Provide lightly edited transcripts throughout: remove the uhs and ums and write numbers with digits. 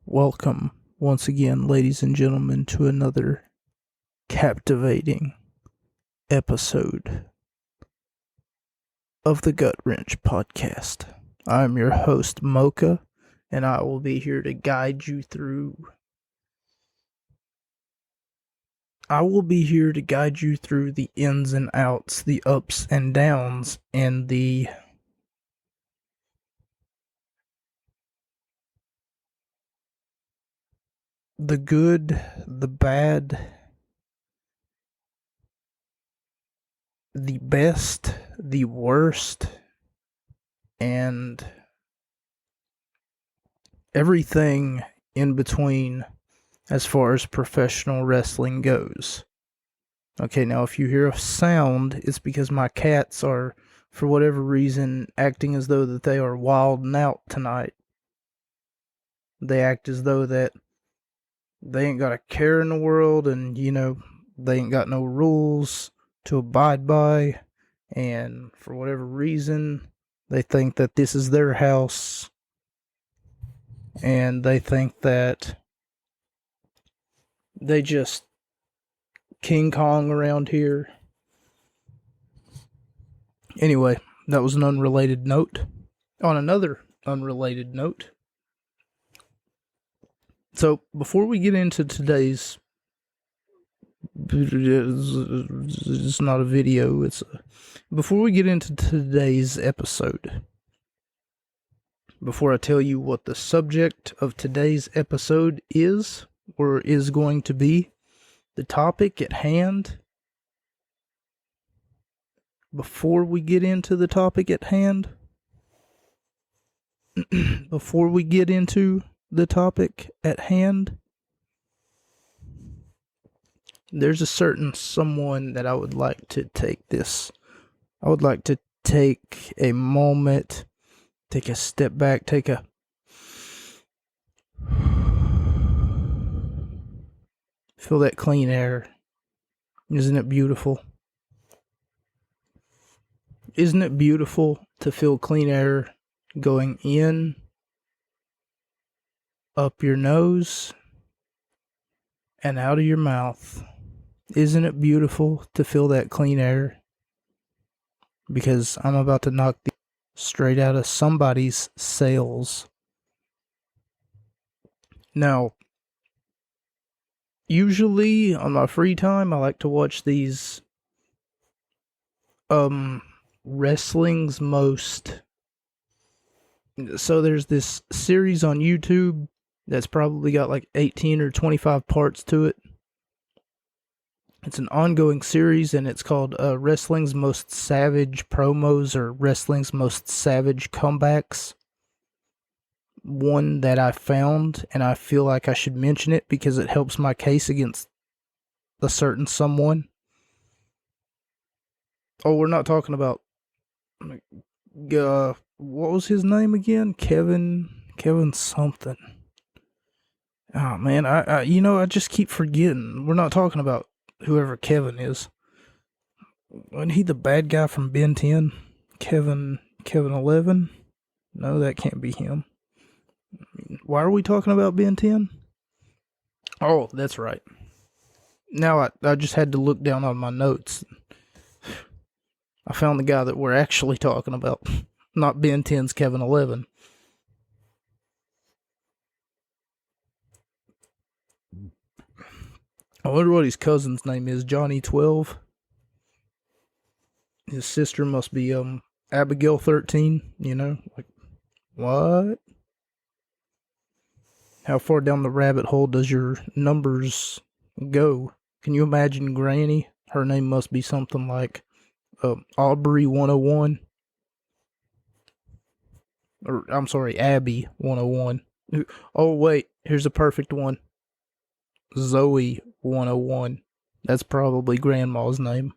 Welcome once again, ladies and gentlemen, to another captivating episode of the Gut Wrench Podcast. I'm your host, Mocha, and I will be here to guide you through. The ins and outs, the ups and downs, and the good, the bad, the best, the worst, and everything in between as far as professional wrestling goes. Okay, now if you hear a sound, it's because my cats are, for whatever reason, acting as though that they are wilding out tonight. They act as though that they ain't got a care in the world, and, they ain't got no rules to abide by, and for whatever reason, they think that this is their house, and they think that they just King Kong around here. Anyway, that was an unrelated note. On another unrelated note, so before we get into today's, it's not a video, before we get into today's episode, before I tell you what the subject of today's episode is, or is going to be, the topic at hand, before we get into the topic at hand, there's a certain someone that I would like to take a moment, take a step back, feel that clean air. Isn't it beautiful? Isn't it beautiful to feel clean air going in, up your nose, and out of your mouth? Isn't it beautiful to feel that clean air? Because I'm about to knock the straight out of somebody's sails. Now, usually on my free time, I like to watch these wrestling's most. So there's this series on YouTube that's probably got like 18 or 25 parts to it. It's an ongoing series, and it's called Wrestling's Most Savage Promos, or Wrestling's Most Savage Comebacks. One that I found, and I feel like I should mention it because it helps my case against a certain someone. Oh, we're not talking about what was his name again? Kevin something. Oh man, I just keep forgetting. We're not talking about whoever Kevin is. Wasn't he the bad guy from Ben 10? Kevin 11? No, that can't be him. Why are we talking about Ben 10? Oh, that's right. Now I just had to look down on my notes. I found the guy that we're actually talking about. Not Ben 10's Kevin 11. I wonder what his cousin's name is. Johnny 12. His sister must be Abigail 13. Like, what? How far down the rabbit hole does your numbers go? Can you imagine Granny? Her name must be something like Aubrey 101. Or, I'm sorry, Abby 101. Oh, wait, here's a perfect one. Zoe 101. That's probably Grandma's name.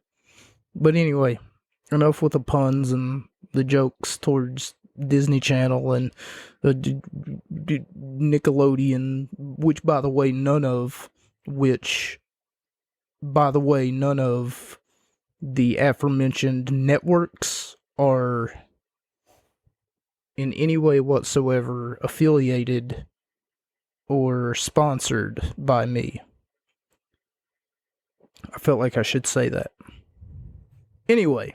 But anyway, enough with the puns and the jokes towards Disney Channel and Nickelodeon, which, by the way, none of the aforementioned networks are in any way whatsoever affiliated or sponsored by me. I felt like I should say that. Anyway,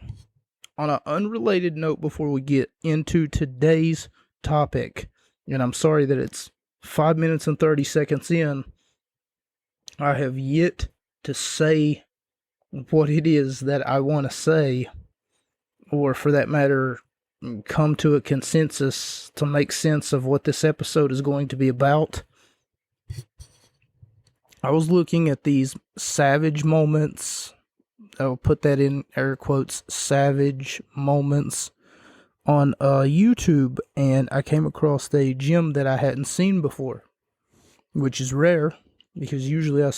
on an unrelated note before we get into today's topic, and I'm sorry that it's 5 minutes and 30 seconds in, I have yet to say what it is that I want to say, or for that matter, come to a consensus to make sense of what this episode is going to be about. I was looking at these savage moments. I'll put that in air quotes, savage moments, on YouTube, and I came across a gym that I hadn't seen before, which is rare, because usually I've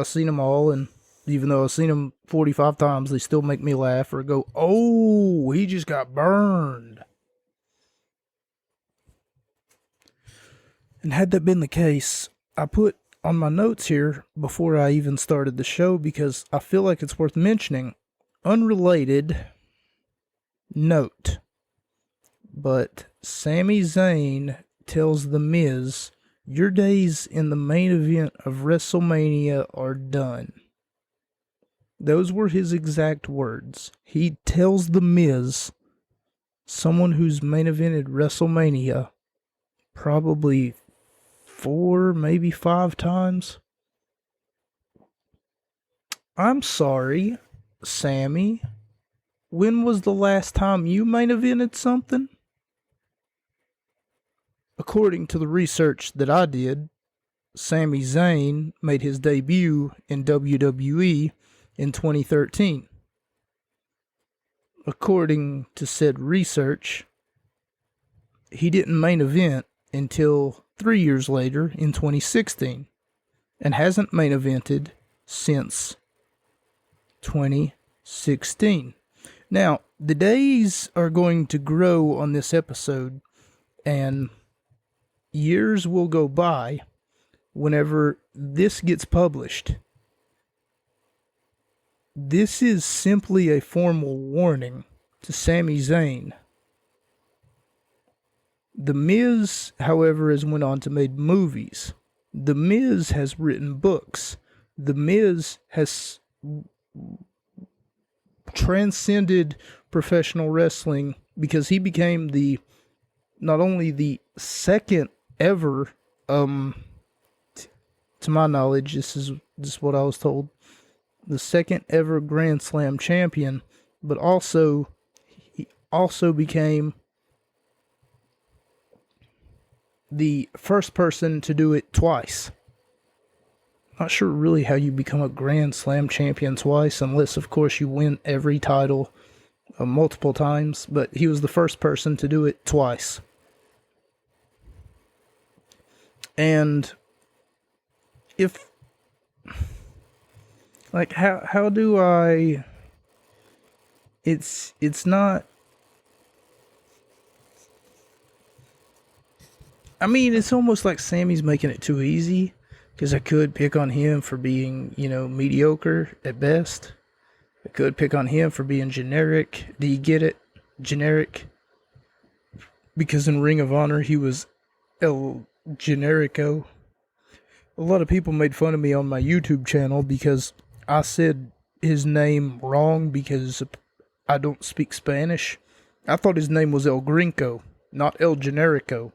seen them all, and even though I've seen them 45 times, they still make me laugh or go, oh, he just got burned. And had that been the case, I put on my notes here before I even started the show, because I feel like it's worth mentioning. Unrelated note, but Sami Zayn tells The Miz, your days in the main event of WrestleMania are done. Those were his exact words. He tells The Miz, someone who's main evented WrestleMania probably 4, maybe 5 times. I'm sorry, Sami. When was the last time you main evented something? According to the research that I did, Sami Zayn made his debut in WWE in 2013. According to said research, he didn't main event until 3 years later in 2016, and hasn't main evented since 2016. Now, the days are going to grow on this episode, and years will go by whenever this gets published. This is simply a formal warning to Sami Zayn. The Miz, however, has went on to make movies. The Miz has written books. The Miz has transcended professional wrestling because he became not only the second ever, to my knowledge, this is what I was told, the second ever Grand Slam champion, but he also became the first person to do it twice. Not sure really how you become a Grand Slam champion twice, unless of course you win every title multiple times, but he was the first person to do it twice. And if, like, how do I, it's not, I mean, it's almost like Sammy's making it too easy, because I could pick on him for being, mediocre at best. I could pick on him for being generic. Do you get it? Generic. Because in Ring of Honor, he was El Generico. A lot of people made fun of me on my YouTube channel because I said his name wrong because I don't speak Spanish. I thought his name was El Gringo, not El Generico,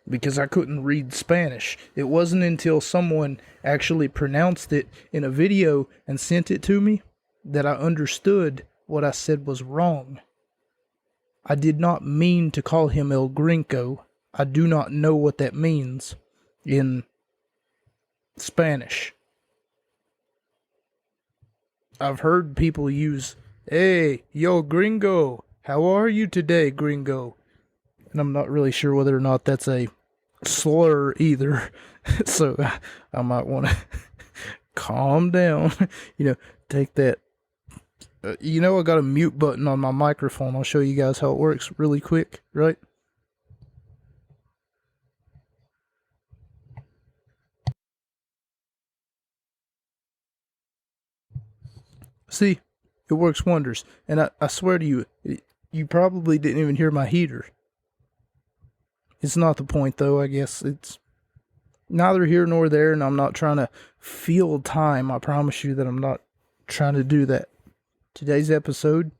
because I couldn't read Spanish. It wasn't until someone actually pronounced it in a video and sent it to me that I understood what I said was wrong. I did not mean to call him El Gringo. I do not know what that means in Spanish. I've heard people use, hey, yo, gringo, how are you today, gringo? And I'm not really sure whether or not that's a slur either. So I might want to calm down, take that. I got a mute button on my microphone. I'll show you guys how it works really quick, right? See, it works wonders. And I swear to you, you probably didn't even hear my heater. It's not the point, though. I guess it's neither here nor there, and I'm not trying to fill time. I promise you that I'm not trying to do that. Today's episode,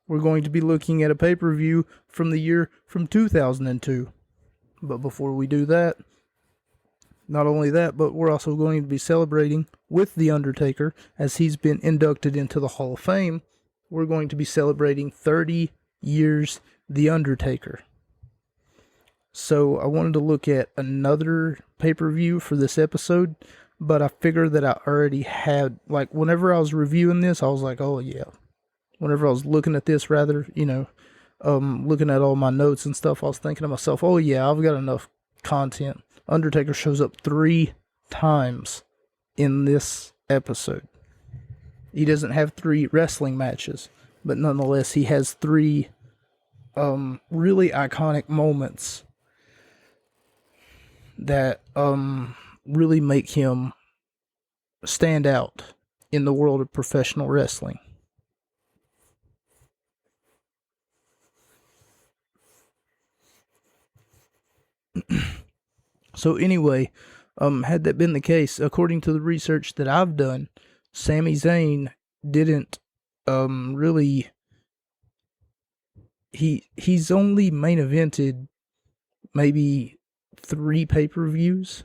we're going to be looking at a pay-per-view from the year from 2002. But before we do that, not only that, but we're also going to be celebrating with The Undertaker, as he's been inducted into the Hall of Fame. We're going to be celebrating 30 years The Undertaker. So I wanted to look at another pay-per-view for this episode, but I figured that I already had, like, whenever I was reviewing this, I was like, oh yeah. Whenever I was looking at this, rather, looking at all my notes and stuff, I was thinking to myself, oh yeah, I've got enough content. Undertaker shows up 3 times in this episode. He doesn't have 3 wrestling matches, but nonetheless, he has 3 really iconic moments that really make him stand out in the world of professional wrestling. So anyway, had that been the case, according to the research that I've done, Sami Zayn didn't really... He's only main evented maybe 3 pay-per-views.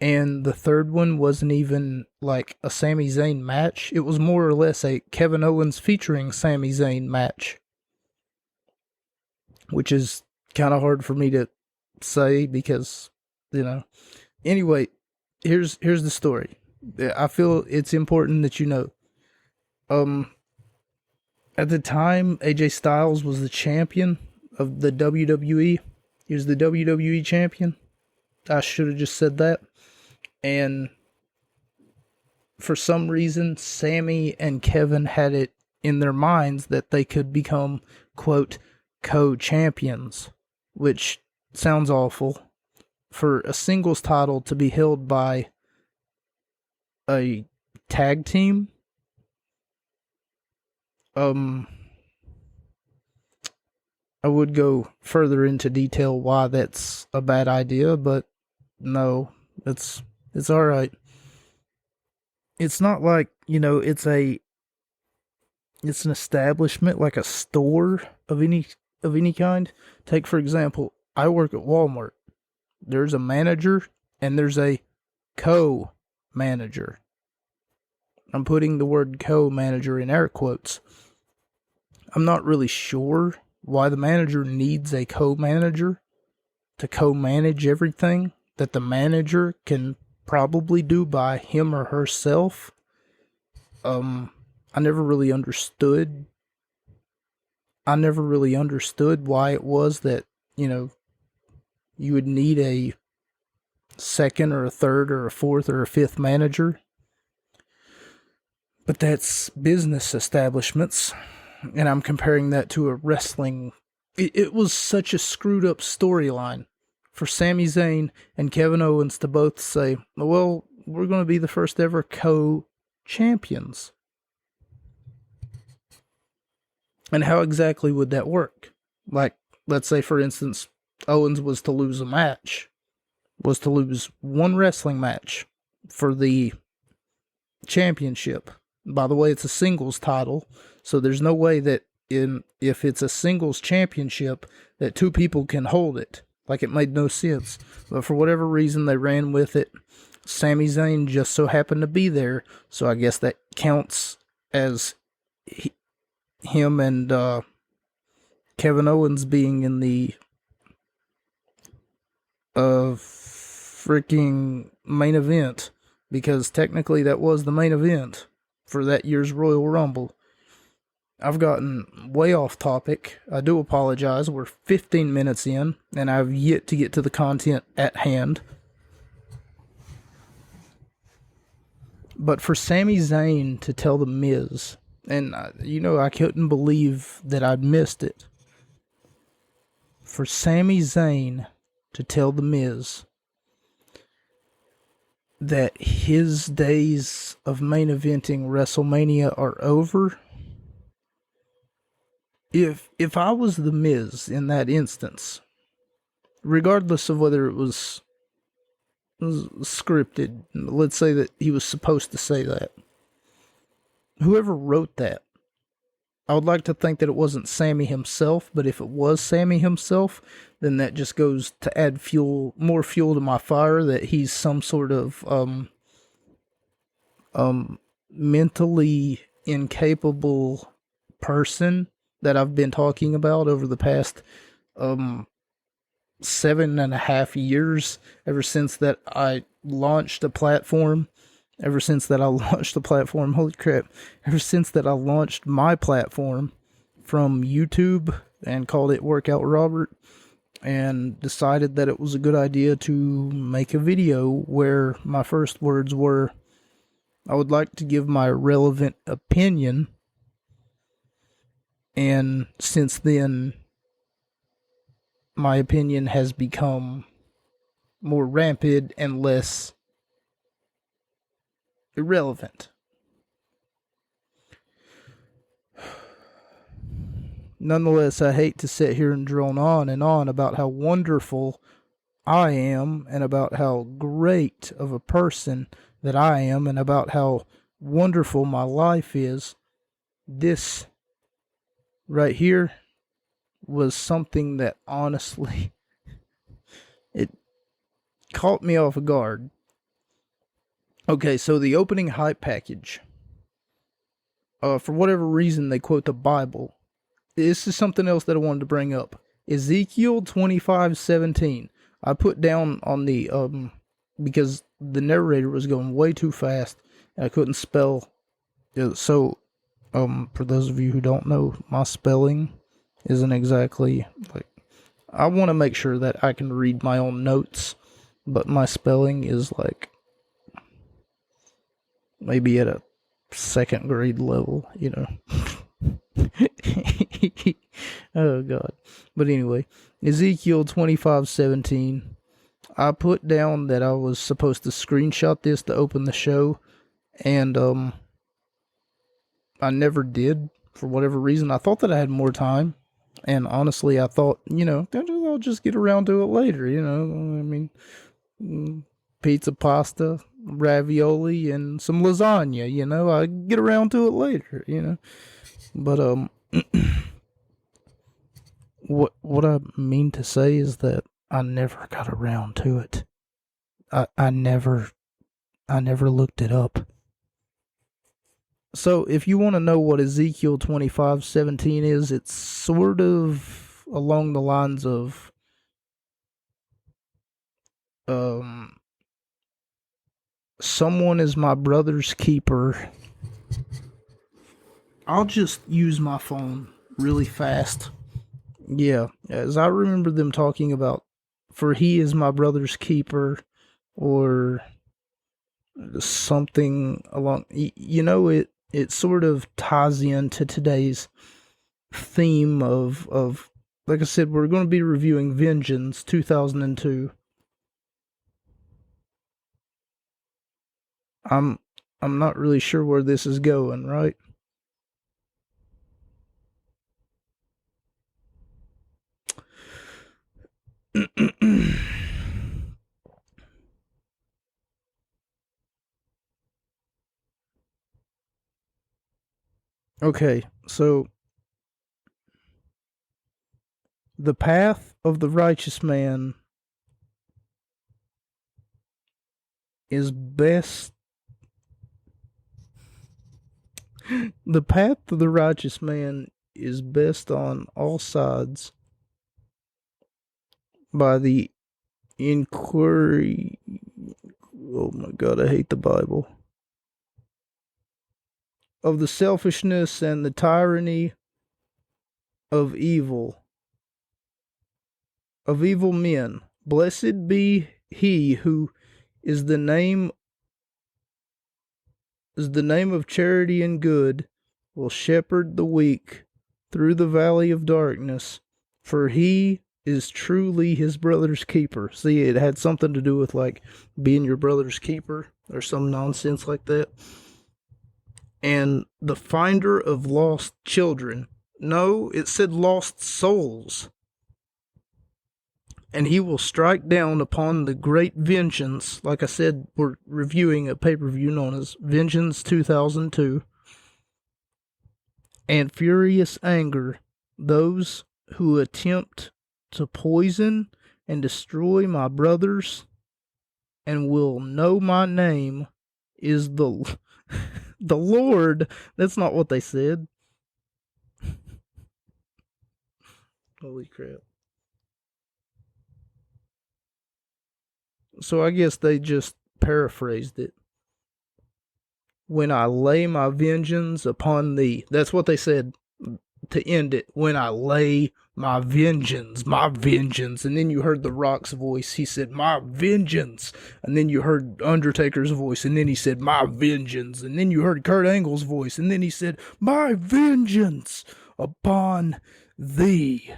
And the third one wasn't even like a Sami Zayn match. It was more or less a Kevin Owens featuring Sami Zayn match. Which is kind of hard for me to say because, Anyway, here's the story. I feel it's important that you know. At the time, AJ Styles was the champion of the WWE. He was the WWE champion. I should have just said that. And for some reason, Sami and Kevin had it in their minds that they could become, quote, co-champions, which sounds awful. For a singles title to be held by a tag team, I would go further into detail why that's a bad idea, but no, it's alright. It's not like, it's an establishment, like a store of any kind. Take, for example, I work at Walmart. There's a manager and there's a co-manager. I'm putting the word co-manager in air quotes. I'm not really sure why the manager needs a co-manager to co-manage everything that the manager can probably do by him or herself. I never really understood why it was that, you would need a second or a third or a fourth or a fifth manager. But that's business establishments, and I'm comparing that to a wrestling. It was such a screwed up storyline for Sami Zayn and Kevin Owens to both say, well, we're going to be the first ever co-champions. And how exactly would that work? Like, let's say, for instance, Owens was to lose a match, was to lose one wrestling match for the championship. By the way, it's a singles title, so there's no way that if it's a singles championship that 2 people can hold it. Like, it made no sense. But for whatever reason, they ran with it. Sami Zayn just so happened to be there, so I guess that counts as him and Kevin Owens being in the freaking main event, because technically that was the main event for that year's Royal Rumble. I've gotten way off topic. I do apologize. We're 15 minutes in, and I've yet to get to the content at hand. But for Sami Zayn to tell The Miz, and I couldn't believe that I'd missed it. For Sami Zayn to tell The Miz that his days of main eventing WrestleMania are over. If I was The Miz in that instance, regardless of whether it was scripted, let's say that he was supposed to say that. Whoever wrote that, I would like to think that it wasn't Sammy himself, but if it was Sammy himself, then that just goes to add more fuel to my fire that he's some sort of mentally incapable person that I've been talking about over the past 7.5 years, ever since that I launched a platform. Ever since that I launched the platform, holy crap, ever since that I launched my platform from YouTube and called it Workout Robert, and decided that it was a good idea to make a video where my first words were, I would like to give my relevant opinion. And since then, my opinion has become more rampant and less irrelevant. Nonetheless, I hate to sit here and drone on and on about how wonderful I am and about how great of a person that I am and about how wonderful my life is. This right here was something that honestly, it caught me off guard. Okay, so the opening hype package, for whatever reason, they quote the Bible. This is something else that I wanted to bring up. Ezekiel 25:17. I put down on the, because the narrator was going way too fast, and I couldn't spell. So, for those of you who don't know, my spelling isn't exactly, like, I want to make sure that I can read my own notes, but my spelling is, like, maybe at a second grade level, you know. Oh god. But anyway, Ezekiel 25:17. I put down that I was supposed to screenshot this to open the show, and I never did for whatever reason. I thought that I had more time, and honestly, I thought, I'll just get around to it later, I mean, pizza, pasta, ravioli, and some lasagna, I get around to it later, But what I mean to say is that I never got around to it. I never looked it up. So if you want to know what Ezekiel 25:17 is, it's sort of along the lines of someone is my brother's keeper. I'll just use my phone really fast. Yeah, as I remember them talking about, for he is my brother's keeper, or something along, it sort of ties into today's theme of, like I said, we're going to be reviewing Vengeance 2002. I'm not really sure where this is going, right? Okay, so the path of the righteous man is best. The path of the righteous man is best on all sides by the inquiry. Oh my god, I hate the Bible. Of the selfishness and the tyranny of evil men. Blessed be he who is the name of charity and good, will shepherd the weak through the valley of darkness, for he is truly his brother's keeper. See, it had something to do with, like, being your brother's keeper or some nonsense like that. And the finder of lost children. No, it said lost souls. and he will strike down upon the great vengeance. Like I said, we're reviewing a pay-per-view known as Vengeance 2002. And furious anger, those who attempt to poison and destroy my brothers and will know my name is the the Lord. That's not what they said. Holy crap. So I guess they just paraphrased it. When I lay my vengeance upon thee. That's what they said to end it. When I lay my vengeance. And then you heard The Rock's voice. He said, my vengeance. And then you heard Undertaker's voice. And then he said, my vengeance. And then you heard Kurt Angle's voice. And then he said, my vengeance upon thee.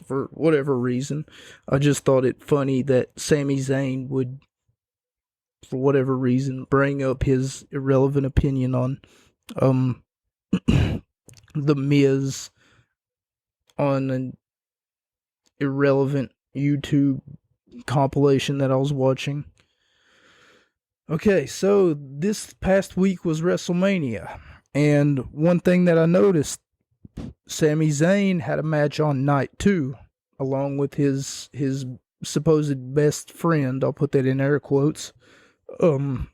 For whatever reason, I just thought it funny that Sami Zayn would, for whatever reason, bring up his irrelevant opinion on The Miz on an irrelevant YouTube compilation that I was watching. Okay, so this past week was WrestleMania, and one thing that I noticed, Sami Zayn had a match on night 2, along with his supposed best friend. I'll put that in air quotes. Kevin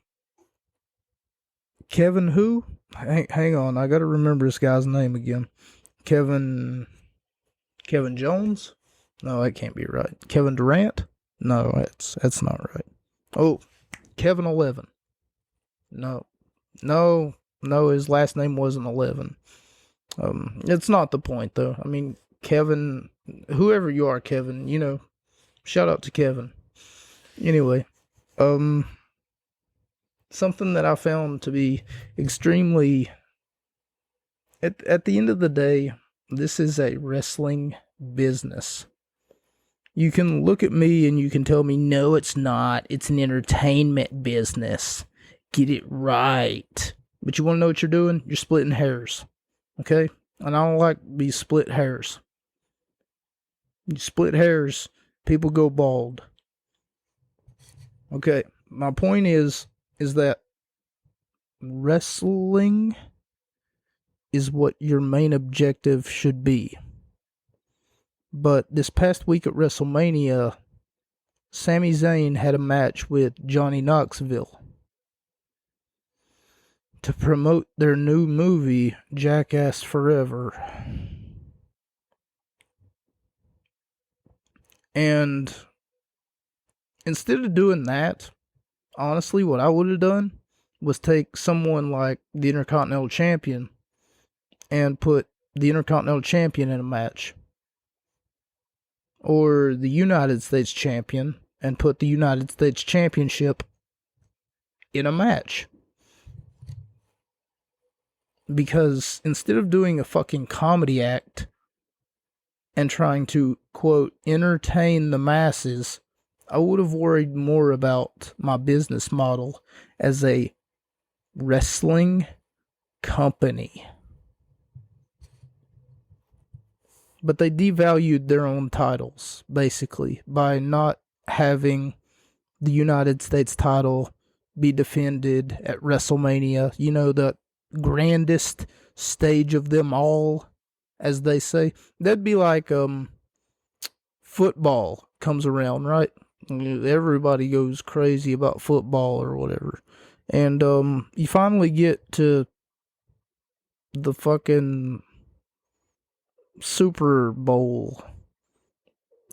who? Hang on, I gotta remember this guy's name again. Kevin Jones? No, that can't be right. Kevin Durant? No, that's not right. Oh, Kevin 11. No, his last name wasn't 11. It's not the point though. I mean, Kevin, whoever you are, Kevin, you know, shout out to Kevin. Anyway, something that I found to be extremely, at the end of the day, this is a wrestling business. You can look at me and you can tell me, no, it's not. It's an entertainment business. Get it right. But you want to know what you're doing? You're splitting hairs. Okay? And I don't like these split hairs. You split hairs, people go bald. Okay, my point is that wrestling is what your main objective should be. But this past week at WrestleMania, Sami Zayn had a match with Johnny Knoxville to promote their new movie, Jackass Forever. And instead of doing that, honestly, what I would have done was take someone like the Intercontinental Champion and put the Intercontinental Champion in a match. Or the United States Champion and put the United States Championship in a match. Because instead of doing a fucking comedy act and trying to, quote, entertain the masses, I would have worried more about my business model as a wrestling company. But they devalued their own titles, basically, by not having the United States title be defended at WrestleMania. You know, the grandest stage of them all, as they say. That'd be like football comes around, right? Everybody goes crazy about football or whatever. And you finally get to the fucking Super Bowl,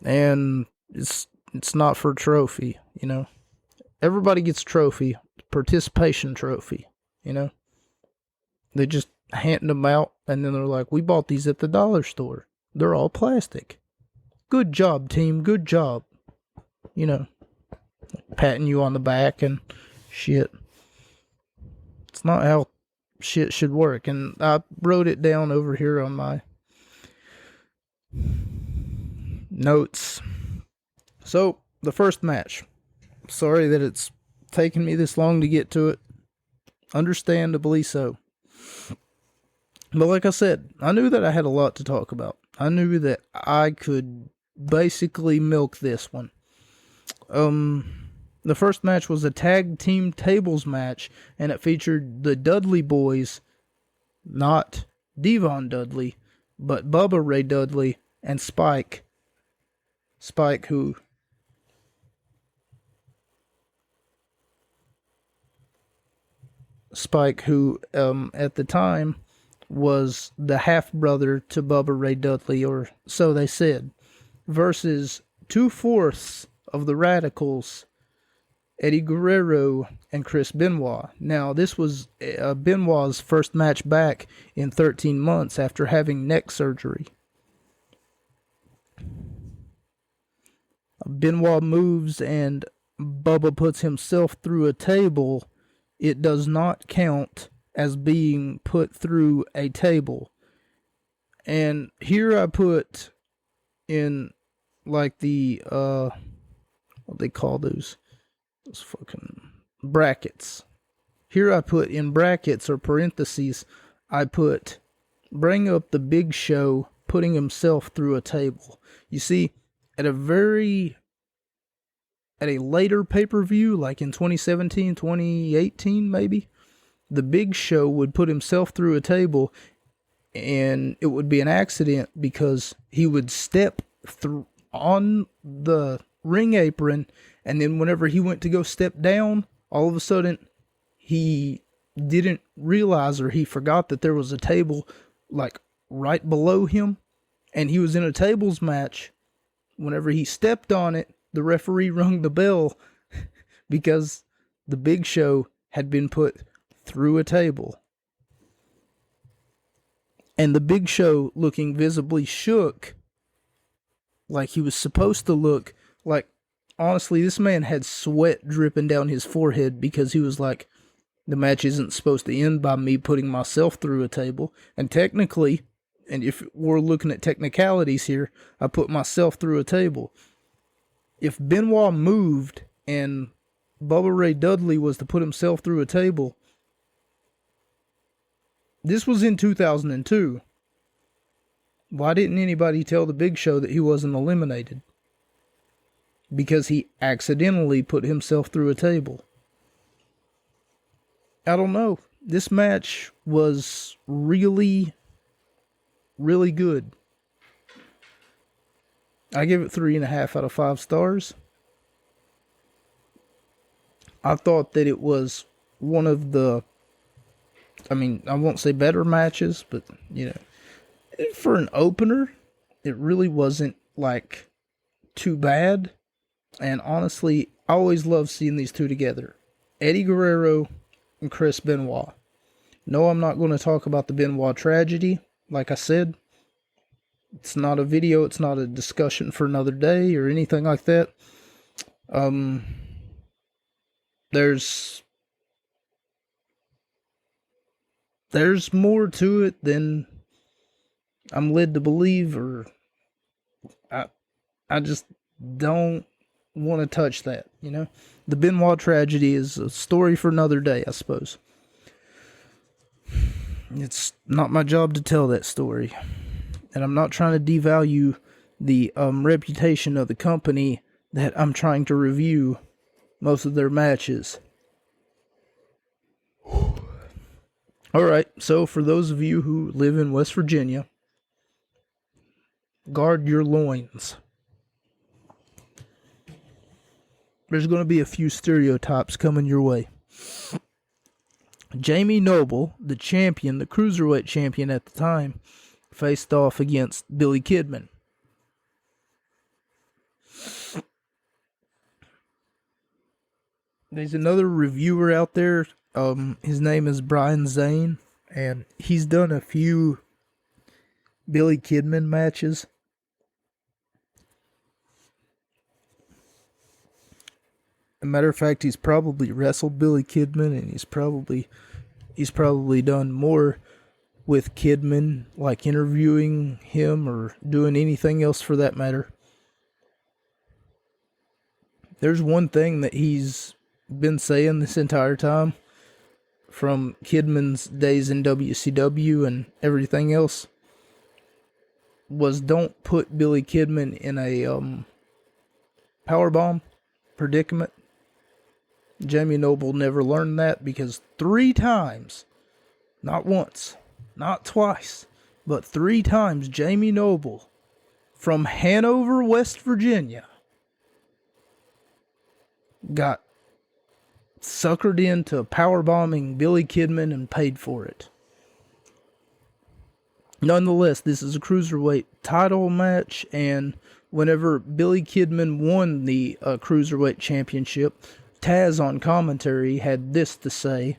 and it's not for trophy, you know. Everybody gets trophy, participation trophy, you know. They just hand them out, and then they're like, we bought these at the dollar store. They're all plastic. Good job, team, good job. You know, patting you on the back and shit. It's not how shit should work. And I wrote it down over here on my notes. So, the first match. Sorry that it's taken me this long to get to it. Understandably so. But like I said, I knew that I had a lot to talk about. I knew that I could basically milk this one. The first match was a tag team tables match, and it featured the Dudley Boys, not Devon Dudley, but Bubba Ray Dudley and Spike. Spike, who at the time was the half brother to Bubba Ray Dudley, or so they said, versus 2/4 of the Radicals, Eddie Guerrero and Chris Benoit. Now, this was Benoit's first match back in 13 months after having neck surgery. Benoit moves and Bubba puts himself through a table. It does not count as being put through a table. And here I put in like the what they call those fucking brackets. Here I put in brackets or parentheses, I put bring up the Big Show putting himself through a table. You see, at a later pay-per-view, like in 2017, 2018 maybe, the Big Show would put himself through a table, and it would be an accident because he would step through on the ring apron, and then whenever he went to go step down, all of a sudden he didn't realize, or he forgot that there was a table like right below him, and he was in a tables match. Whenever he stepped on it, the referee rung the bell because the Big Show had been put through a table. And the Big Show, looking visibly shook, like he was supposed to look. Like, honestly, this man had sweat dripping down his forehead because he was like, the match isn't supposed to end by me putting myself through a table. And technically, and if we're looking at technicalities here, I put myself through a table. If Benoit moved and Bubba Ray Dudley was to put himself through a table, this was in 2002. Why didn't anybody tell the Big Show that he wasn't eliminated? Because he accidentally put himself through a table. I don't know. This match was really, really good. I give it 3.5 out of 5 stars. I thought that it was one of the, I won't say better matches, but, for an opener, it really wasn't, like, too bad. And honestly, I always love seeing these two together. Eddie Guerrero and Chris Benoit. No, I'm not going to talk about the Benoit tragedy. Like I said, it's not a video, it's not a discussion for another day or anything like that. There's more to it than I'm led to believe, or I just don't want to touch that, The Benoit tragedy is a story for another day, I suppose. It's not my job to tell that story. And I'm not trying to devalue the reputation of the company that I'm trying to review most of their matches. Alright, so for those of you who live in West Virginia, guard your loins. There's going to be a few stereotypes coming your way. Jamie Noble, the champion, the cruiserweight champion at the time, faced off against Billy Kidman. There's another reviewer out there. His name is Brian Zane, and he's done a few Billy Kidman matches. As a matter of fact, he's probably wrestled Billy Kidman, and he's probably done more with Kidman, like interviewing him or doing anything else for that matter. There's one thing that he's been saying this entire time, from Kidman's days in WCW and everything else. was don't put Billy Kidman in a powerbomb predicament. Jamie Noble never learned that because 3 times, not once, not twice, but 3 times Jamie Noble from Hanover, West Virginia got suckered into powerbombing Billy Kidman and paid for it. Nonetheless, this is a cruiserweight title match, and whenever Billy Kidman won the cruiserweight championship, Taz on commentary had this to say.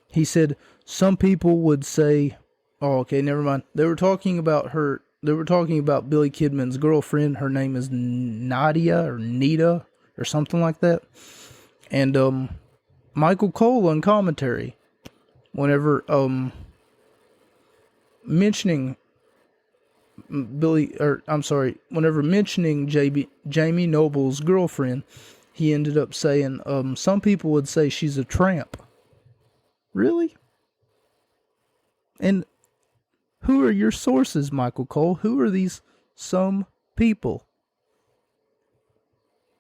He said, some people would say, oh, okay, never mind. They were talking about Billy Kidman's girlfriend. Her name is Nadia or Nita or something like that. And Michael Cole on commentary, whenever mentioning whenever mentioning Jamie Noble's girlfriend, he ended up saying, some people would say she's a tramp. Really? And who are your sources, Michael Cole? Who are these some people?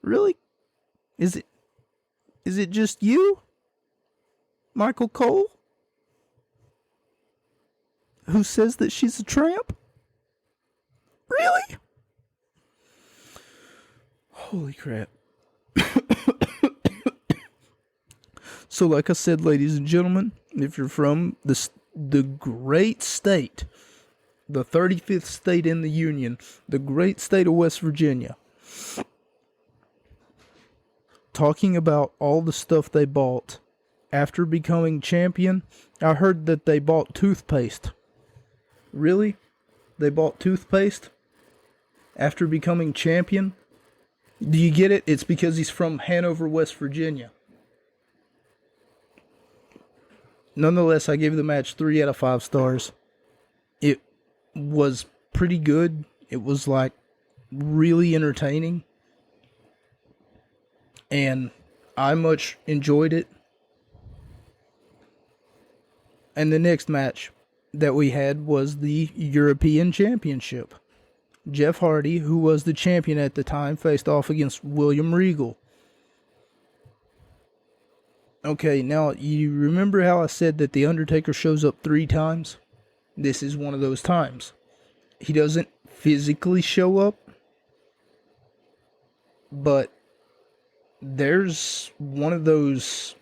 Really? Is it just you, Michael Cole, who says that she's a tramp? Really? Holy crap. So like I said, ladies and gentlemen, if you're from the great state, the 35th state in the Union, the great state of West Virginia, talking about all the stuff they bought after becoming champion, I heard that they bought toothpaste. Really? They bought toothpaste after becoming champion? Do you get it? It's because he's from Hanover, West Virginia. Nonetheless, I gave the match 3 out of 5 stars. It was pretty good. It was like really entertaining. And I much enjoyed it. And the next match that we had was the European Championship. Jeff Hardy, who was the champion at the time, faced off against William Regal. Okay, now you remember how I said that The Undertaker shows up 3 times? This is one of those times. He doesn't physically show up, but there's one of those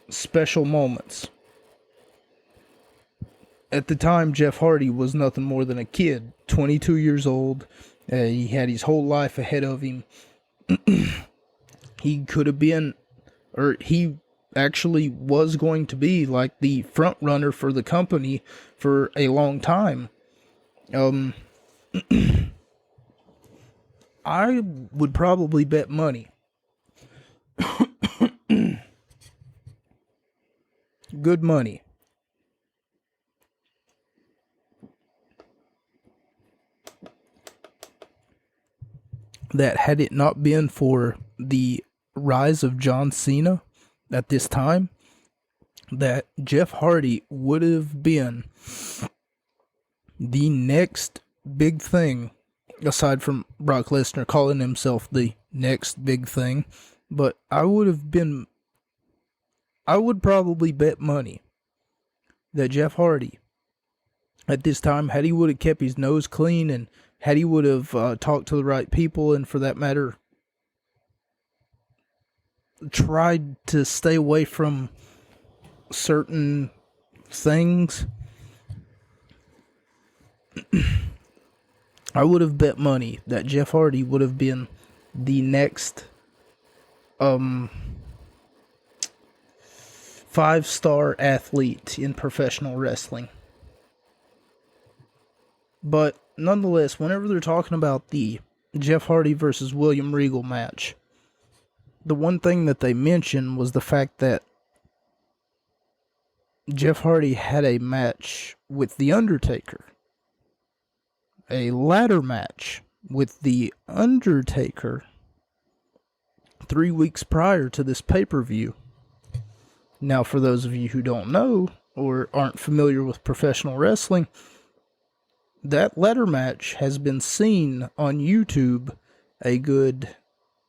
special moments. At the time, Jeff Hardy was nothing more than a kid, 22 years old. He had his whole life ahead of him. He could have been, or he actually was going to be like the front runner for the company for a long time. I would probably bet money. Good money. That had it not been for the rise of John Cena at this time, that Jeff Hardy would have been the next big thing, aside from Brock Lesnar calling himself the next big thing. But I would probably bet money that Jeff Hardy at this time, had he would have kept his nose clean and had he would have talked to the right people, and for that matter, tried to stay away from certain things, I would have bet money that Jeff Hardy would have been the next 5-star athlete in professional wrestling. But nonetheless, whenever they're talking about the Jeff Hardy versus William Regal match, the one thing that they mentioned was the fact that Jeff Hardy had a match with The Undertaker. A ladder match with The Undertaker 3 weeks prior to this pay-per-view. Now, for those of you who don't know or aren't familiar with professional wrestling, that ladder match has been seen on YouTube a good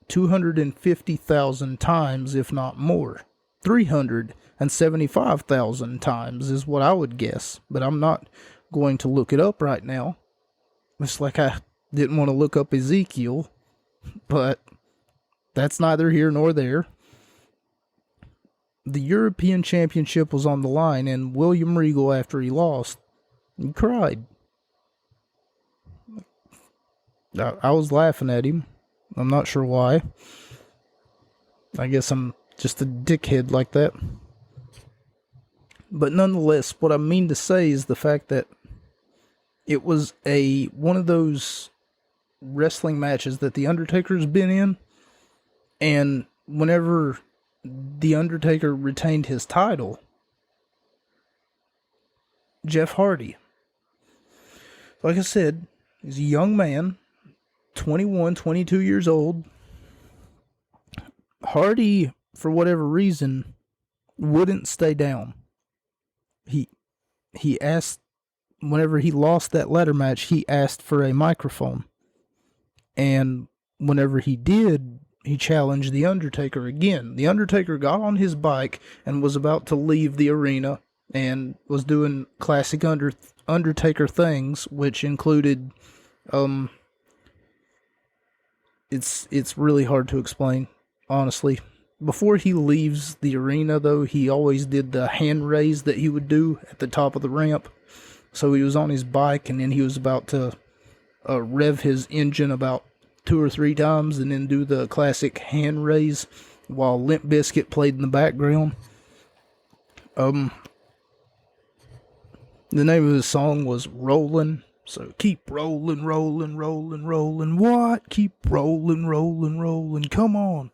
250,000 times, if not more. 375,000 times is what I would guess, but I'm not going to look it up right now. It's like I didn't want to look up Ezekiel, but that's neither here nor there. The European Championship was on the line, and William Regal, after he lost, he cried. I was laughing at him. I'm not sure why. I guess I'm just a dickhead like that. But nonetheless, what I mean to say is the fact that it was one of those wrestling matches that The Undertaker's been in, and whenever The Undertaker retained his title, Jeff Hardy, like I said, he's a young man, 21, 22 years old. Hardy, for whatever reason, wouldn't stay down. He asked, whenever he lost that ladder match, he asked for a microphone. And whenever he did, he challenged The Undertaker again. The Undertaker got on his bike and was about to leave the arena and was doing classic Undertaker things, which included, it's really hard to explain, honestly. Before he leaves the arena, though, he always did the hand raise that he would do at the top of the ramp. So he was on his bike, and then he was about to rev his engine about 2 or 3 times, and then do the classic hand raise while Limp Bizkit played in the background. The name of the song was Rollin'. So keep rollin', rollin', rollin', rollin'. What? Keep rollin', rollin', rollin'. Come on.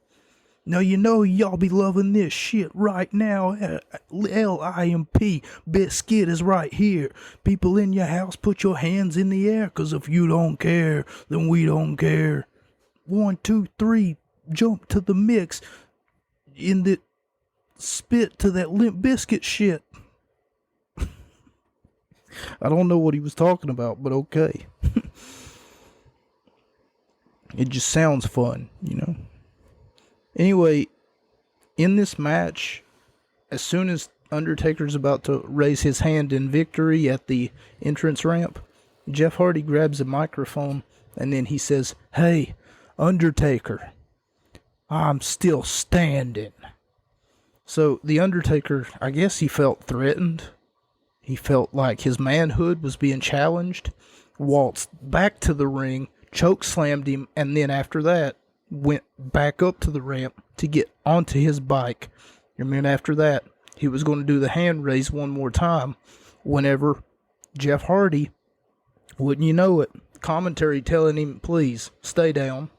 Now you know y'all be loving this shit right now. LIMP, Biscuit is right here. People in your house, put your hands in the air, 'cause if you don't care, then we don't care. 1, 2, 3, jump to the mix. In the spit to that Limp Bizkit shit. I don't know what he was talking about, but okay. It just sounds fun, you know. Anyway, in this match, as soon as Undertaker's about to raise his hand in victory at the entrance ramp, Jeff Hardy grabs a microphone and then he says, "Hey, Undertaker, I'm still standing." So the Undertaker, I guess he felt threatened. He felt like his manhood was being challenged, waltzed back to the ring, choke slammed him, and then after that, went back up to the ramp to get onto his bike. And then after that, he was going to do the hand raise one more time whenever Jeff Hardy, wouldn't you know it, commentary telling him, please, stay down.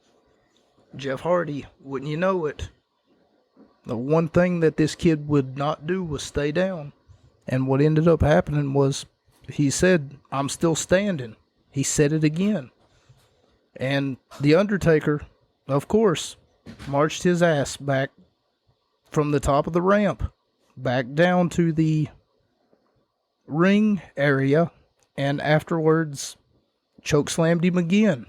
Jeff Hardy, wouldn't you know it, the one thing that this kid would not do was stay down. And what ended up happening was, he said, "I'm still standing." He said it again. And The Undertaker, of course, marched his ass back from the top of the ramp, back down to the ring area, and afterwards chokeslammed him again.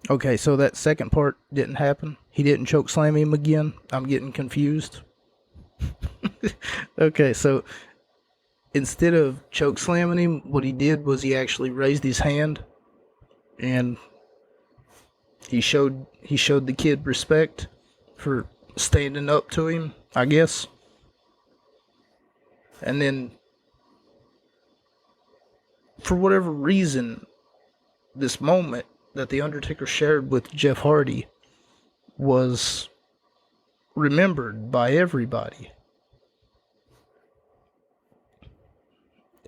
Okay, so that second part didn't happen. He didn't chokeslam him again. I'm getting confused. Okay, so instead of chokeslamming him, what he did was he actually raised his hand and he showed the kid respect for standing up to him, I guess. And then, for whatever reason, this moment that The Undertaker shared with Jeff Hardy was remembered by everybody.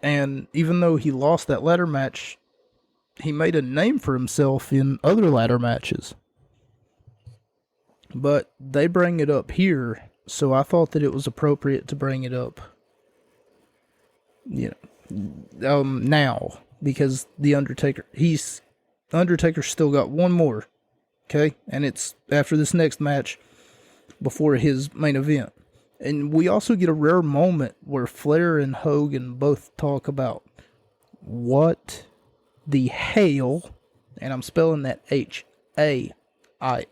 And even though he lost that ladder match, he made a name for himself in other ladder matches. But they bring it up here, so I thought that it was appropriate to bring it up, now, because The Undertaker's still got one more, okay? And it's after this next match, before his main event. And we also get a rare moment where Flair and Hogan both talk about what the hell, and I'm spelling that Hail. Like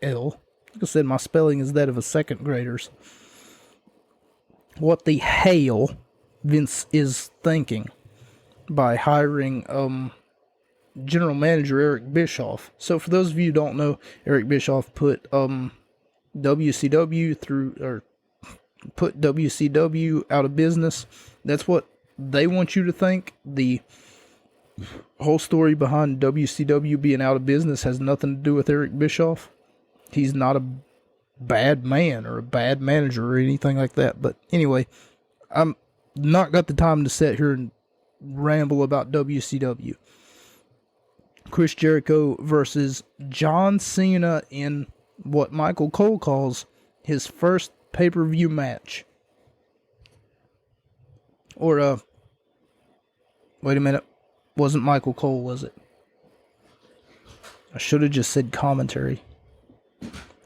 I said, my spelling is that of a second grader's. What the hell Vince is thinking by hiring general manager Eric Bischoff. So for those of you who don't know, Eric Bischoff put WCW through, or put WCW out of business. That's what they want you to think. The whole story behind WCW being out of business has nothing to do with Eric Bischoff. He's not a bad man or a bad manager or anything like that. But anyway, I'm not got the time to sit here and ramble about WCW. Chris Jericho versus John Cena in what Michael Cole calls his first pay-per-view match. Or, wait a minute. Wasn't Michael Cole, was it? I should have just said commentary.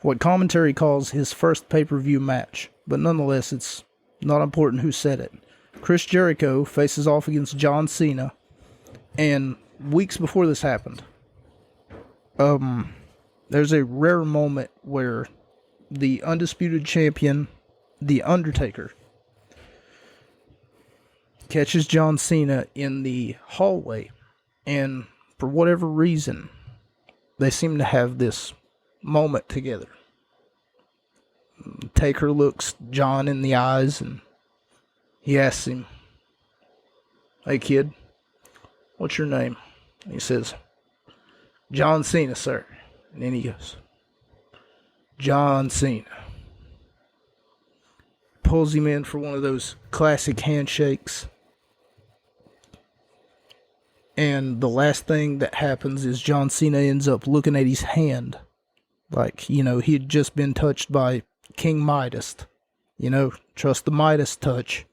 What commentary calls his first pay-per-view match. But nonetheless, it's not important who said it. Chris Jericho faces off against John Cena. And weeks before this happened, there's a rare moment where the undisputed champion, The Undertaker, catches John Cena in the hallway, and for whatever reason, they seem to have this moment together. Taker looks John in the eyes, and he asks him, "Hey kid, what's your name?" And he says, "John Cena, sir." And then he goes, "John Cena." Pulls him in for one of those classic handshakes. And the last thing that happens is John Cena ends up looking at his hand. Like, he'd just been touched by King Midas. Trust the Midas touch.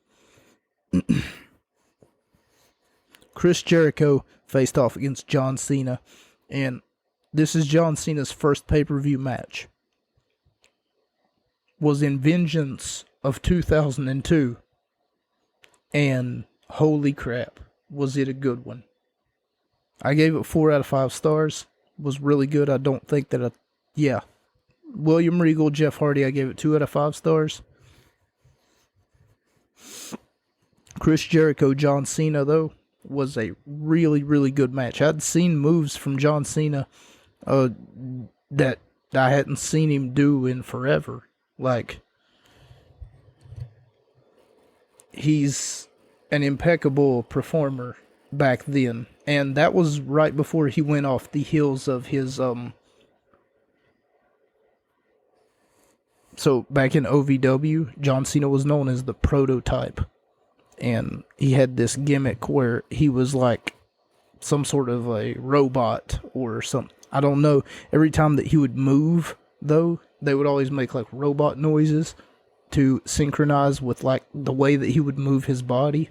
Chris Jericho faced off against John Cena. And this is John Cena's first pay-per-view match. Was in Vengeance of 2002. And holy crap, was it a good one. I gave it 4 out of 5 stars. Was really good. I don't think that William Regal, Jeff Hardy, I gave it 2 out of 5 stars. Chris Jericho, John Cena, though, was a really, really good match. I'd seen moves from John Cena that I hadn't seen him do in forever. Like, he's an impeccable performer back then. And that was right before he went off the heels of his, So, back in OVW, John Cena was known as the Prototype. And he had this gimmick where he was like some sort of a robot or something. I don't know. Every time that he would move, though, they would always make like robot noises to synchronize with like the way that he would move his body.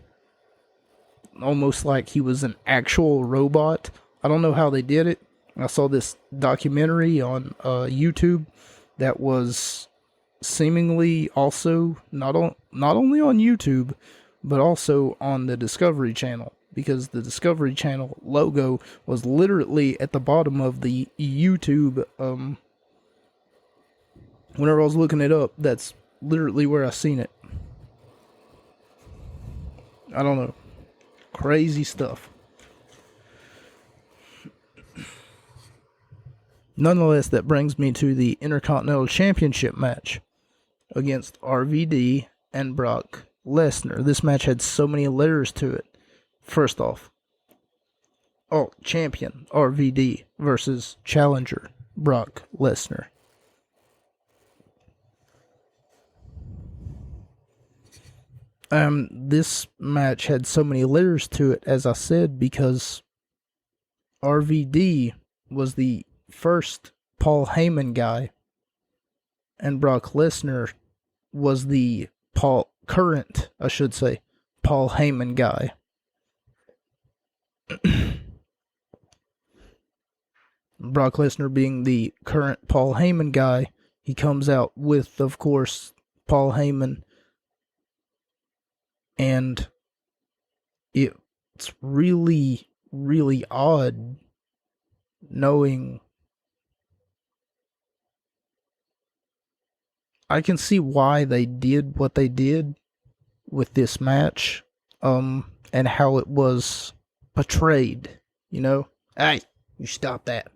Almost like he was an actual robot. I don't know how they did it. I saw this documentary on YouTube that was seemingly also not only on YouTube, but also on the Discovery Channel, because the Discovery Channel logo was literally at the bottom of the YouTube. Whenever I was looking it up, that's literally where I seen it. I don't know. Crazy stuff. Nonetheless, that brings me to the Intercontinental Championship match against RVD and Brock Lesnar. This match had so many layers to it. First off, champion RVD versus challenger Brock Lesnar. This match had so many layers to it, as I said, because RVD was the first Paul Heyman guy, and Brock Lesnar was the current Paul Heyman guy. Brock Lesnar being the current Paul Heyman guy, he comes out with, of course, Paul Heyman And it's really, really odd knowing. I can see why they did what they did with this match, and how it was portrayed, you know? Hey, you stop that.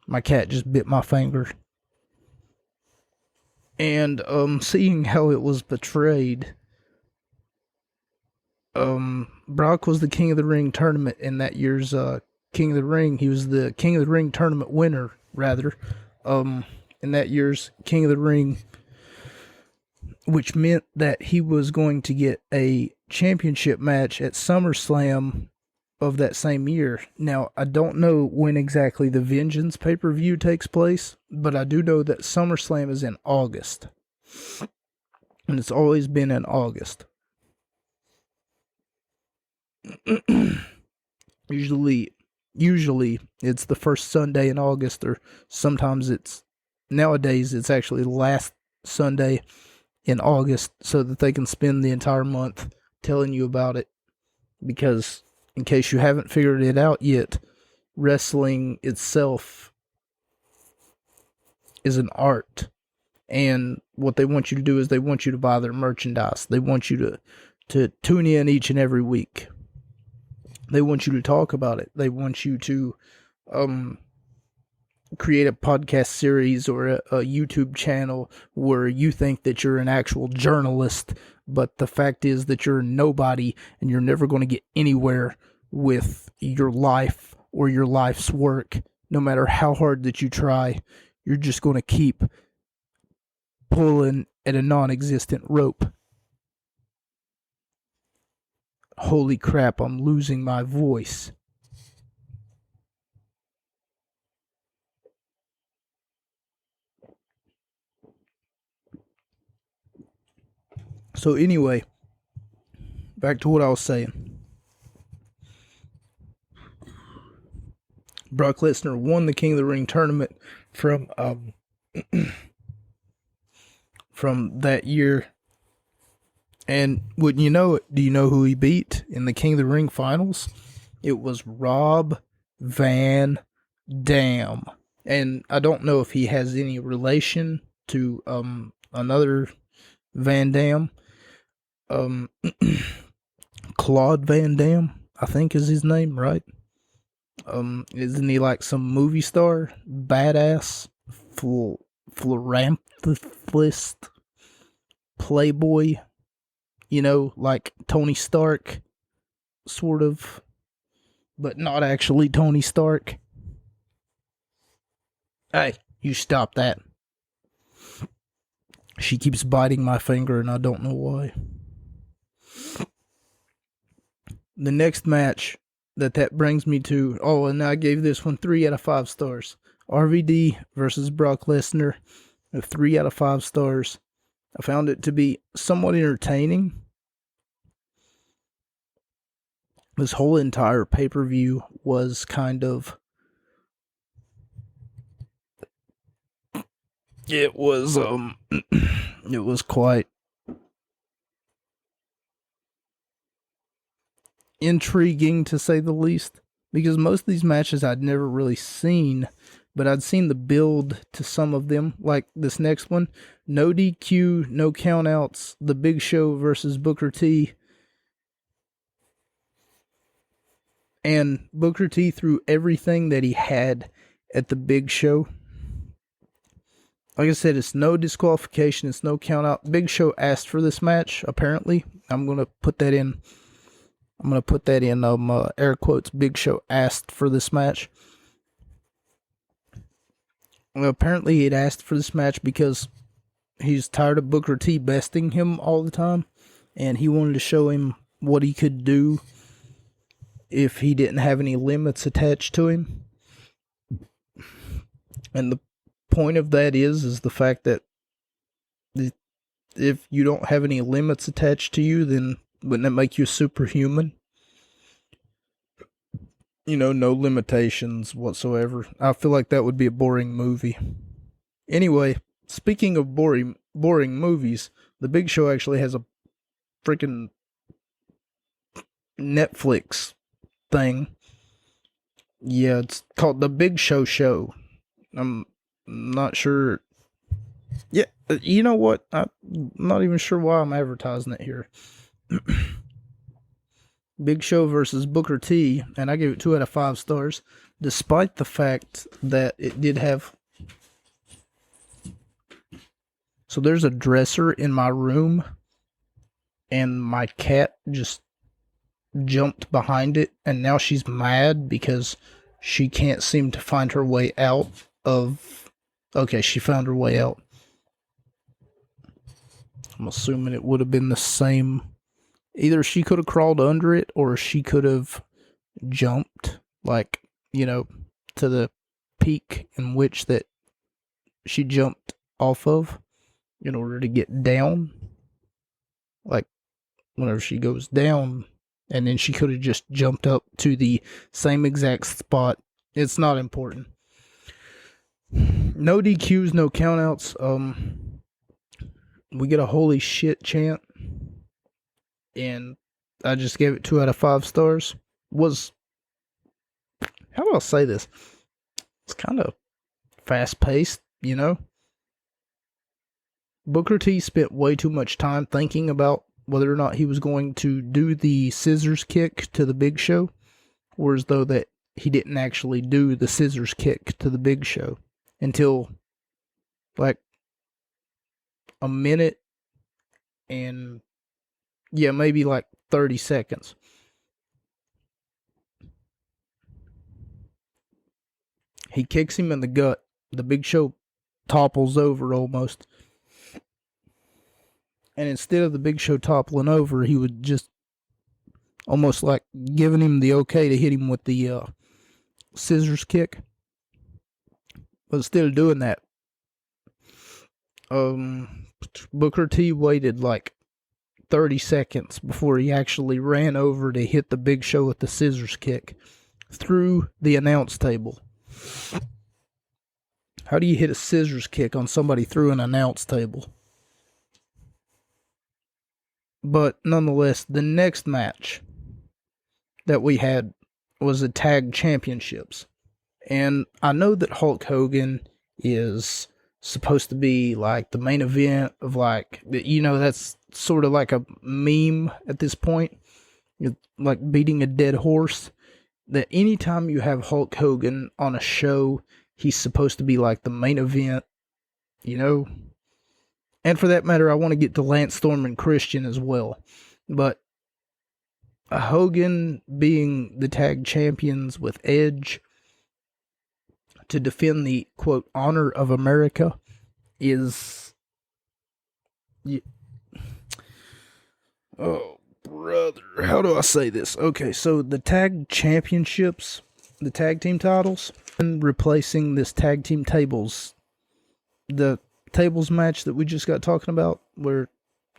My cat just bit my finger. And, seeing how it was portrayed, Brock was the King of the Ring tournament in that year's, King of the Ring. He was the King of the Ring tournament winner, rather, in that year's King of the Ring, which meant that he was going to get a championship match at SummerSlam of that same year. Now, I don't know when exactly the Vengeance pay-per-view takes place, but I do know that SummerSlam is in August. And it's always been in August. Usually it's the first Sunday in August, or sometimes nowadays it's actually the last Sunday in August, so that they can spend the entire month telling you about it. Because, in case you haven't figured it out yet, wrestling itself is an art. And what they want you to do is they want you to buy their merchandise. They want you to tune in each and every week. They want you to talk about it. They want you to create a podcast series or a YouTube channel where you think that you're an actual journalist, but the fact is that you're nobody and you're never going to get anywhere with your life or your life's work. No matter how hard that you try, you're just going to keep pulling at a non-existent rope. Holy crap, I'm losing my voice. So anyway, back to what I was saying. Brock Lesnar won the King of the Ring tournament from that year. And wouldn't you know it, do you know who he beat in the King of the Ring finals? It was Rob Van Dam. And I don't know if he has any relation to another Van Dam. Claude Van Damme, I think is his name, right? Isn't he like some movie star? Badass, philanthropist, playboy, you know, like Tony Stark, sort of, but not actually Tony Stark. Hey, you stop that. She keeps biting my finger and I don't know why. The next match that brings me to, and I gave this one 3 out of 5 stars. RVD versus Brock Lesnar, 3 out of 5 stars. I found it to be somewhat entertaining. This whole entire pay-per-view was kind of, it was quite intriguing, to say the least, because most of these matches I'd never really seen, but I'd seen the build to some of them, like this next one, no DQ, no countouts, The Big Show versus Booker T. And Booker T threw everything that he had at The Big Show. Like I said, it's no disqualification, it's no countout. Big Show asked for this match, apparently. I'm going to put that in air quotes. Big Show asked for this match. Well, apparently he'd asked for this match because he's tired of Booker T besting him all the time, and he wanted to show him what he could do if he didn't have any limits attached to him. And the point of that is the fact that if you don't have any limits attached to you, then wouldn't that make you superhuman? You know, no limitations whatsoever. I feel like that would be a boring movie. Anyway, speaking of boring movies, The Big Show actually has a freaking Netflix thing. Yeah, it's called The Big Show Show. I'm not sure. Yeah, you know what? I'm not even sure why I'm advertising it here. Big Show versus Booker T, and I gave it 2 out of 5 stars, despite the fact that it did have. So there's a dresser in my room, and my cat just jumped behind it, and now she's mad because she can't seem to find her way out of. Okay, she found her way out. I'm assuming it would have been the same. Either she could have crawled under it, or she could have jumped, like, to the peak in which that she jumped off of in order to get down. Like, whenever she goes down, and then she could have just jumped up to the same exact spot. It's not important. No DQs, no countouts. We get a holy shit chant, and I just gave it 2 out of 5 stars. How do I say this? It's kind of fast paced, Booker T spent way too much time thinking about whether or not he was going to do the scissors kick to the Big Show, or as though that he didn't actually do the scissors kick to the Big Show until like a minute and maybe like 30 seconds. He kicks him in the gut. The Big Show topples over almost. And instead of the Big Show toppling over, he would just almost like giving him the okay to hit him with the scissors kick. But instead of doing that, Booker T waited like 30 seconds before he actually ran over to hit the Big Show with the scissors kick through the announce table. How do you hit a scissors kick on somebody through an announce table? But nonetheless, the next match that we had was the tag championships. And I know that Hulk Hogan is supposed to be like the main event of that's sort of like a meme at this point. It's like beating a dead horse. That anytime you have Hulk Hogan on a show, he's supposed to be like the main event, And for that matter, I want to get to Lance Storm and Christian as well. But Hogan being the tag champions with Edge to defend the, quote, honor of America is... Oh, brother. How do I say this? Okay, so the tag championships, the tag team titles, and replacing this tag team tables, the tables match that we just got talking about, where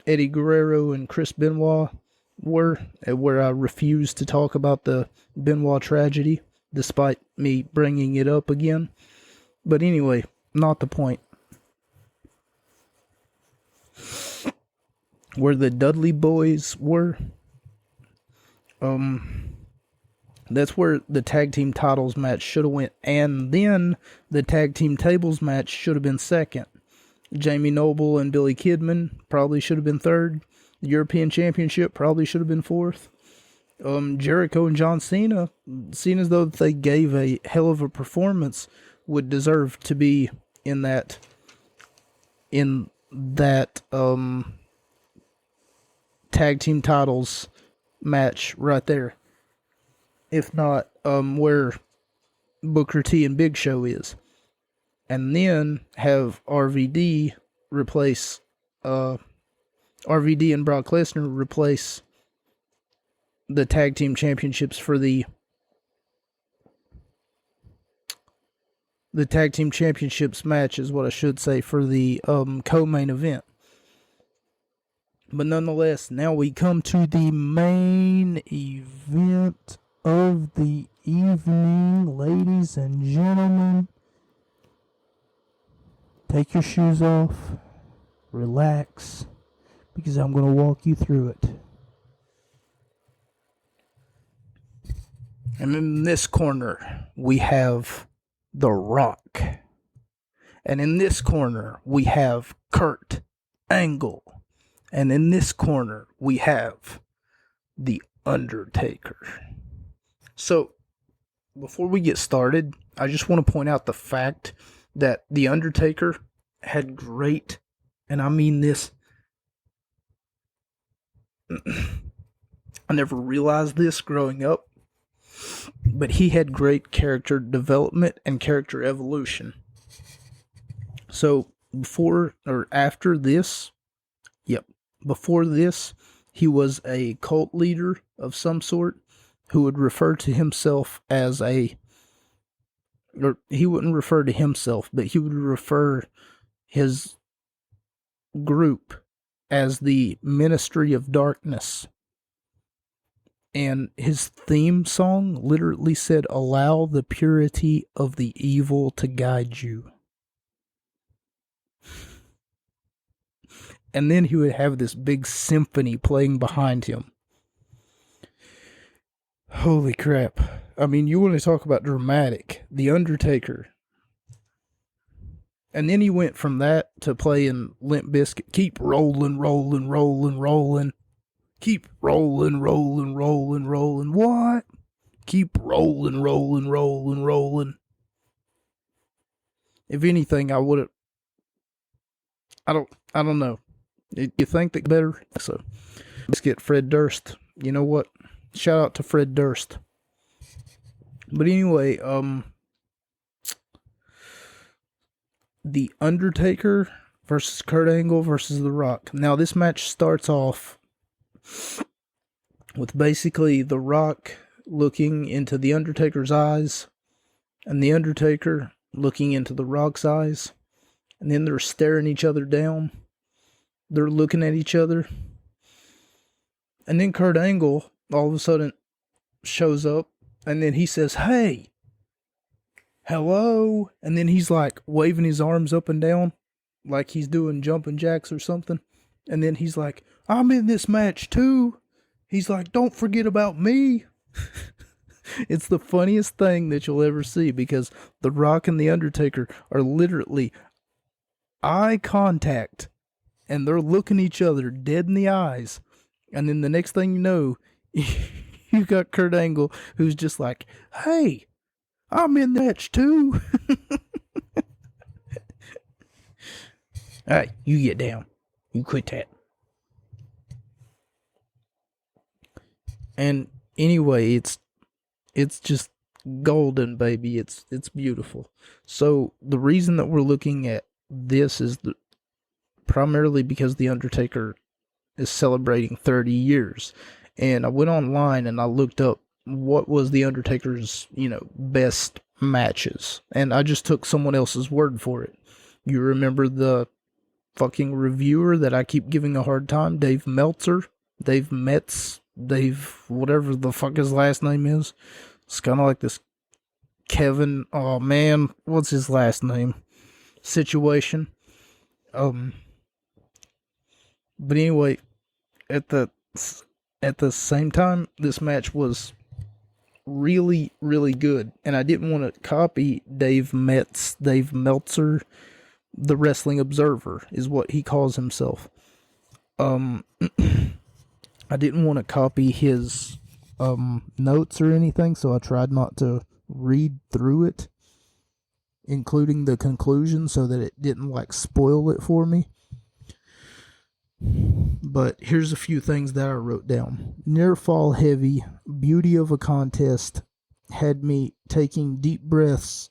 Eddie Guerrero and Chris Benoit were, where I refused to talk about the Benoit tragedy, despite me bringing it up again. But anyway, not the point. Where the Dudley Boys were, that's where the tag team titles match should have went, and then the tag team tables match should have been second. Jamie Noble and Billy Kidman probably should have been third. The European Championship probably should have been fourth. Jericho and John Cena, seeing as though they gave a hell of a performance, would deserve to be in that tag team titles match right there. If not, where Booker T and Big Show is. And then have RVD replace, RVD and Brock Lesnar replace the tag team championships for the tag team championships match is what I should say, for the co-main event. But nonetheless, now we come to the main event of the evening, ladies and gentlemen. Take your shoes off, relax, because I'm going to walk you through it. And in this corner, we have The Rock. And in this corner, we have Kurt Angle. And in this corner, we have The Undertaker. So, before we get started, I just want to point out the fact that The Undertaker had great, and I mean this, I never realized this growing up, but he had great character development and character evolution. So, before this, he was a cult leader of some sort who would refer to himself as he wouldn't refer to himself, but he would refer his group as the Ministry of Darkness. And his theme song literally said, "Allow the purity of the evil to guide you." And then he would have this big symphony playing behind him. Holy crap. I mean, you want to talk about dramatic. The Undertaker. And then he went from that to playing Limp Bizkit. Keep rolling, rolling, rolling, rolling. Keep rolling, rolling, rolling, rolling. What? Keep rolling, rolling, rolling, rolling. If anything, I would have... I don't know. You think that better? So, let's get Fred Durst. You know what? Shout out to Fred Durst. But anyway, The Undertaker versus Kurt Angle versus The Rock. Now, this match starts off with basically The Rock looking into The Undertaker's eyes, and The Undertaker looking into The Rock's eyes, and then they're staring each other down. They're looking at each other. And then Kurt Angle all of a sudden shows up, and then he says, "Hey, hello." And then he's like waving his arms up and down like he's doing jumping jacks or something. And then he's like, "I'm in this match too." He's like, "Don't forget about me." It's the funniest thing that you'll ever see, because The Rock and The Undertaker are literally eye contact. And they're looking each other dead in the eyes. And then the next thing you know, you got Kurt Angle, who's just like, "Hey, I'm in the match too." Alright, you get down. You quit that. And anyway, it's just golden, baby. It's beautiful. So the reason that we're looking at this is primarily because The Undertaker is celebrating 30 years. And I went online and I looked up what was The Undertaker's, best matches. And I just took someone else's word for it. You remember the fucking reviewer that I keep giving a hard time? Dave Meltzer? Dave Metz? Dave, whatever the fuck his last name is. It's kind of like this Kevin, oh man, what's his last name? Situation. But anyway, at the same time, this match was really, really good. And I didn't want to copy Dave Meltzer, the Wrestling Observer, is what he calls himself. I didn't want to copy his notes or anything, so I tried not to read through it, including the conclusion, so that it didn't spoil it for me. But here's a few things that I wrote down. Near fall heavy, beauty of a contest, had me taking deep breaths,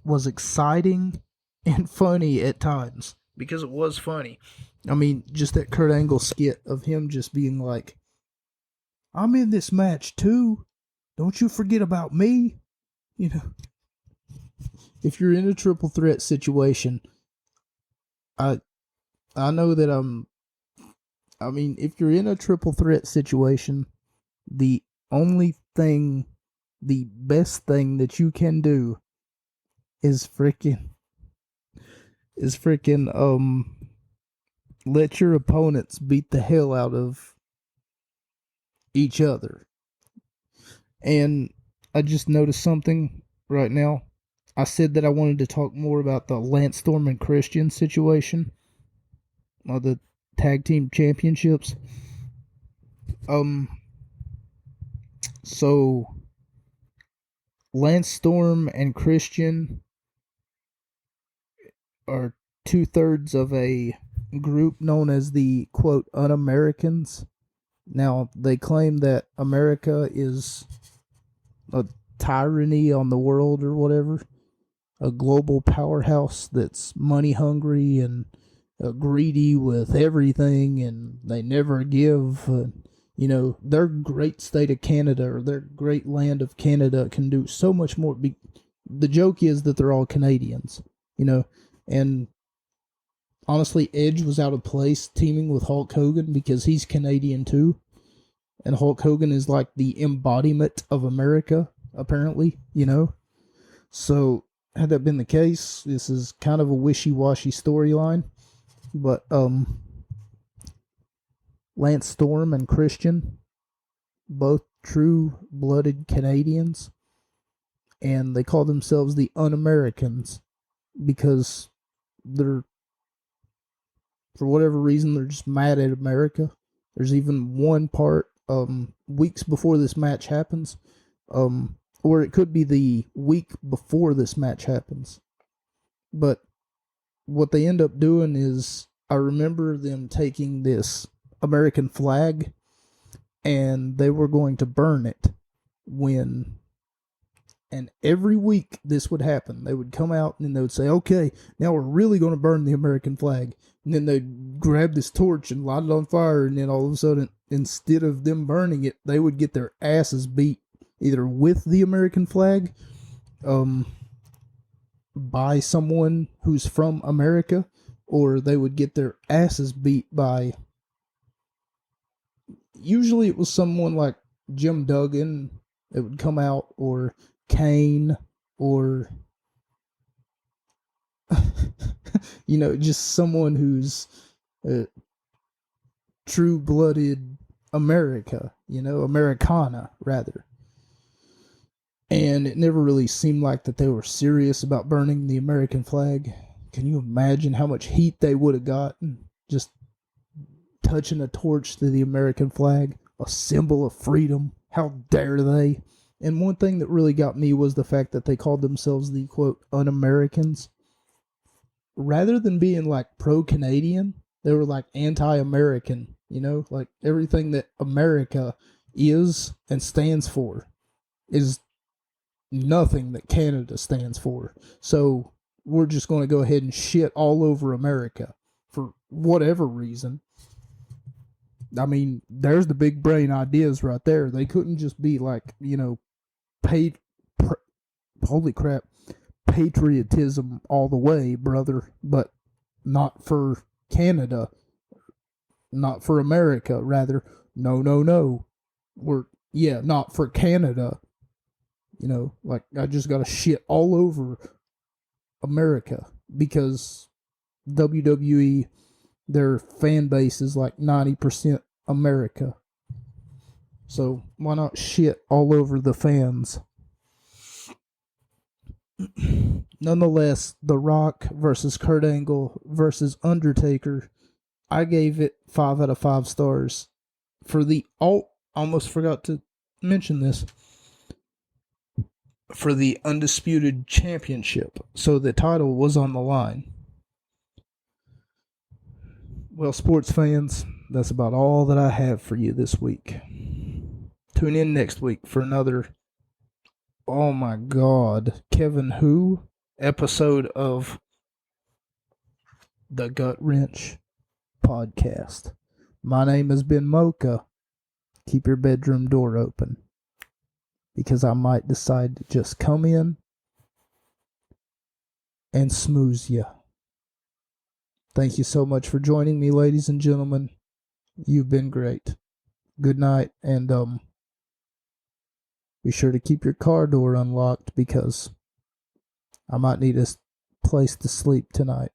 was exciting and funny at times, because it was funny. I mean, just that Kurt Angle skit of him just being like, "I'm in this match too. Don't you forget about me." If you're in a triple threat situation, I know that if you're in a triple threat situation, the best thing that you can do is freaking let your opponents beat the hell out of each other. And I just noticed something right now. I said that I wanted to talk more about the Lance Storm and Christian situation of the tag team championships. So Lance Storm and Christian are 2/3 of a group known as the quote Un-Americans. Now they claim that America is a tyranny on the world or whatever, a global powerhouse that's money hungry and greedy with everything, and they never give. Their great state of Canada, or their great land of Canada, can do so much more. The joke is that they're all Canadians, and honestly, Edge was out of place teaming with Hulk Hogan because he's Canadian too. And Hulk Hogan is like the embodiment of America, apparently, So, had that been the case, this is kind of a wishy-washy storyline. But, Lance Storm and Christian, both true-blooded Canadians, and they call themselves the Un-Americans because they're, for whatever reason, they're just mad at America. There's even one part, weeks before this match happens, or it could be the week before this match happens. But what they end up doing is, I remember them taking this American flag and they were going to burn it and every week this would happen. They would come out and they would say, okay, now we're really going to burn the American flag. And then they'd grab this torch and light it on fire, and then all of a sudden, instead of them burning it, they would get their asses beat either with the American flag, by someone who's from America, or they would get their asses beat by, usually it was someone like Jim Duggan that would come out, or Kane, or just someone who's true-blooded America, Americana, rather. And it never really seemed like that they were serious about burning the American flag. Can you imagine how much heat they would have gotten just touching a torch to the American flag, a symbol of freedom? How dare they? And one thing that really got me was the fact that they called themselves the, quote, Un-Americans. Rather than being, like, pro-Canadian, they were, like, anti-American, like, everything that America is and stands for is nothing that Canada stands for. So, we're just going to go ahead and shit all over America for whatever reason. I mean, there's the big brain ideas right there. They couldn't just be, like, holy crap, patriotism all the way, brother, but not for Canada, not for America, rather. No. Not for Canada. Like, I just gotta shit all over America because WWE, their fan base is like 90% America. So why not shit all over the fans? Nonetheless, The Rock versus Kurt Angle versus Undertaker, I gave it 5 out of 5 stars. For the almost forgot to mention this, for the Undisputed Championship. So the title was on the line. Well, sports fans, that's about all that I have for you this week. Tune in next week for another, oh my God, Kevin Who episode of the Gut Wrench podcast. My name has been Mocha. Keep your bedroom door open, because I might decide to just come in and smooze you. Thank you so much for joining me, ladies and gentlemen. You've been great. Good night, and be sure to keep your car door unlocked, because I might need a place to sleep tonight.